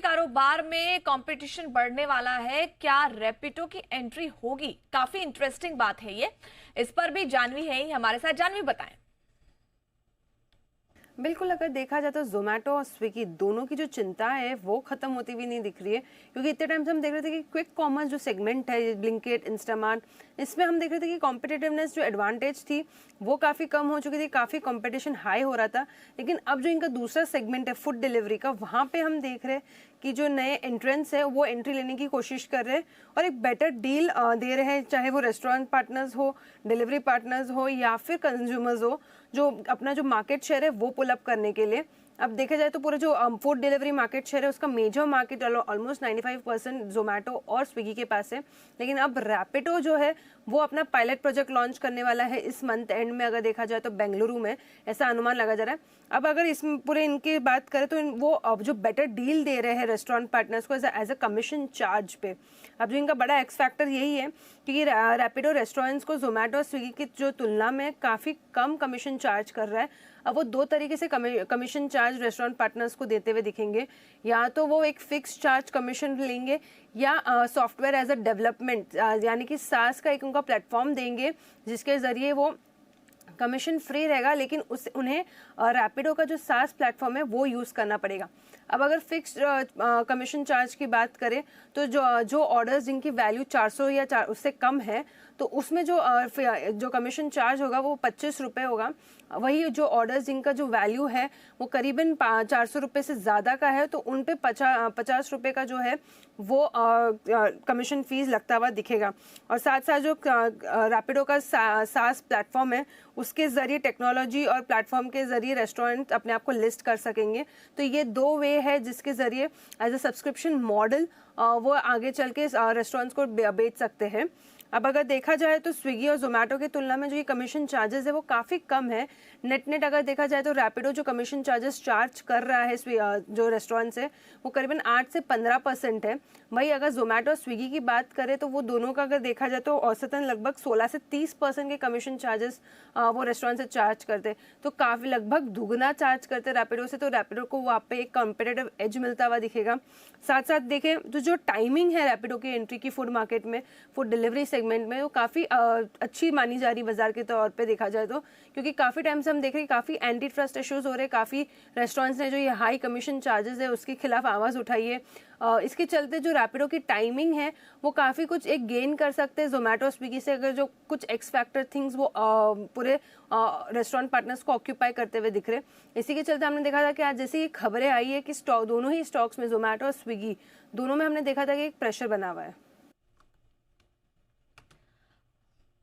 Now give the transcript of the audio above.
Delivery कारोबार में competition बढ़ने वाला है, क्या रैपिडो की एंट्री होगी? काफी इंटरेस्टिंग बात है ये। इस पर भी जानवी है ही हमारे साथ। जानवी, बताएं। बिल्कुल, अगर देखा जाए तो ज़ोमैटो और स्विगी दोनों की जो चिंता है वो खत्म होती हुई नहीं दिख रही है, क्योंकि इतने टाइम से हम देख रहे थे कि क्विक कॉमर्स जो सेगमेंट है, ब्लिंकिट, इंस्टामार्ट, इसमें हम देख रहे थे कि कॉम्पिटिटिवनेस जो एडवांटेज थी वो काफ़ी कम हो चुकी थी, काफ़ी कंपटीशन हाई हो रहा था। लेकिन अब जो इनका दूसरा सेगमेंट है फूड डिलीवरी का, वहाँ पे हम देख रहे हैं कि जो नए एंट्रेंस है वो एंट्री लेने की कोशिश कर रहे हैं और एक बेटर डील दे रहे हैं, चाहे वो रेस्टोरेंट पार्टनर्स हो, डिलीवरी पार्टनर्स हो या फिर कंज्यूमर्स हो, जो अपना जो मार्केट शेयर है वो पुल अप करने के लिए। अब देखा जाए तो पूरे जो फूड डिलीवरी मार्केट शेयर है उसका मेजर मार्केट ऑलमोस्ट 95% जोमेटो और स्विगी के पास है। लेकिन अब रैपिडो जो है वो अपना पायलट प्रोजेक्ट लॉन्च करने वाला है इस मंथ एंड में, अगर देखा जाए तो बेंगलुरु में, ऐसा अनुमान लगा जा रहा है। अब अगर इस पूरे इनकी बात करें तो वो अब जो बेटर डील दे रहे हैं रेस्टोरेंट पार्टनर्स को एज अ कमीशन चार्ज पे। अब जो इनका बड़ा एक्स फैक्टर यही है कि रैपिडो रेस्टोरेंट्स को जोमेटो और स्विगी की जो तुलना में काफ़ी कम कमीशन चार्ज कर रहा है। अब वो दो तरीके से कमीशन चार्ज रेस्टोरेंट पार्टनर्स को देते हुए दिखेंगे, या तो वो एक फिक्स चार्ज कमीशन लेंगे या सॉफ्टवेयर एज अ डेवलपमेंट, यानी कि सास का एक उनका प्लेटफॉर्म देंगे जिसके ज़रिए वो कमीशन फ्री रहेगा, लेकिन उन्हें रैपिडो का जो सास प्लेटफॉर्म है वो यूज़ करना पड़ेगा। अब अगर फिक्स्ड कमीशन चार्ज की बात करें तो जो ऑर्डर्स जिनकी वैल्यू 400 या उससे कम है तो उसमें जो कमीशन चार्ज होगा वो 25 रुपये होगा। वही जो ऑर्डर्स जिनका जो वैल्यू है वो करीबन 400 रुपये से ज़्यादा का है तो उन पे 50 रुपये का जो है वो कमीशन फीस लगता हुआ दिखेगा। और साथ साथ जो रैपिडो का सास प्लेटफॉर्म है उसके ज़रिए टेक्नोलॉजी और प्लेटफॉर्म के ज़रिए रेस्टोरेंट अपने आप को लिस्ट कर सकेंगे। तो ये दो वे है जिसके ज़रिए एज अ सब्सक्रिप्शन मॉडल वो आगे चल के रेस्टोरेंट्स को बेच सकते हैं। अब अगर देखा जाए तो स्विगी और जोमेटो की तुलना में जो ये कमीशन चार्जेस है वो काफ़ी कम है। नेट अगर देखा जाए तो रैपिडो जो कमीशन चार्जेस चार्ज कर रहा है जो रेस्टोरेंट्स है वो करीबन 8 से 15% है। वही अगर जोमेटो और स्विगी की बात करें तो वो दोनों का अगर देखा जाए तो औसतन लगभग 16 से 30% के कमीशन चार्जेस वो रेस्टोरेंट से चार्ज करते, तो काफ़ी लगभग दुगना चार्ज करते रैपिडो से। तो रैपिडो को वहाँ पे एक कॉम्पिटेटिव एज मिलता हुआ दिखेगा। साथ साथ देखें तो जो टाइमिंग है रैपिडो की एंट्री की फूड मार्केट में, फूड डिलीवरी सेगमेंट में, वो काफ़ी अच्छी मानी जा रही बाजार के तौर पे देखा जाए तो, क्योंकि काफ़ी टाइम से हम देख रहे हैं काफ़ी एंटी ट्रस्ट इश्यूज हो रहे हैं। काफ़ी रेस्टोरेंट्स ने जो ये हाई कमीशन चार्जेस है उसके खिलाफ आवाज़ उठाई है। इसके चलते जो रैपिडो की टाइमिंग है वो काफ़ी कुछ एक गेन कर सकते हैं जोमेटो स्विगी से, अगर जो कुछ एक्स फैक्टर थिंग्स वो पूरे रेस्टोरेंट पार्टनर्स को ऑक्यूपाई करते हुए दिख रहे। इसी के चलते हमने देखा था कि आज जैसे ये खबरें आई है कि दोनों ही स्टॉक्स में जोमेटो और स्विगी दोनों में हमने देखा था कि एक प्रेशर बना हुआ है।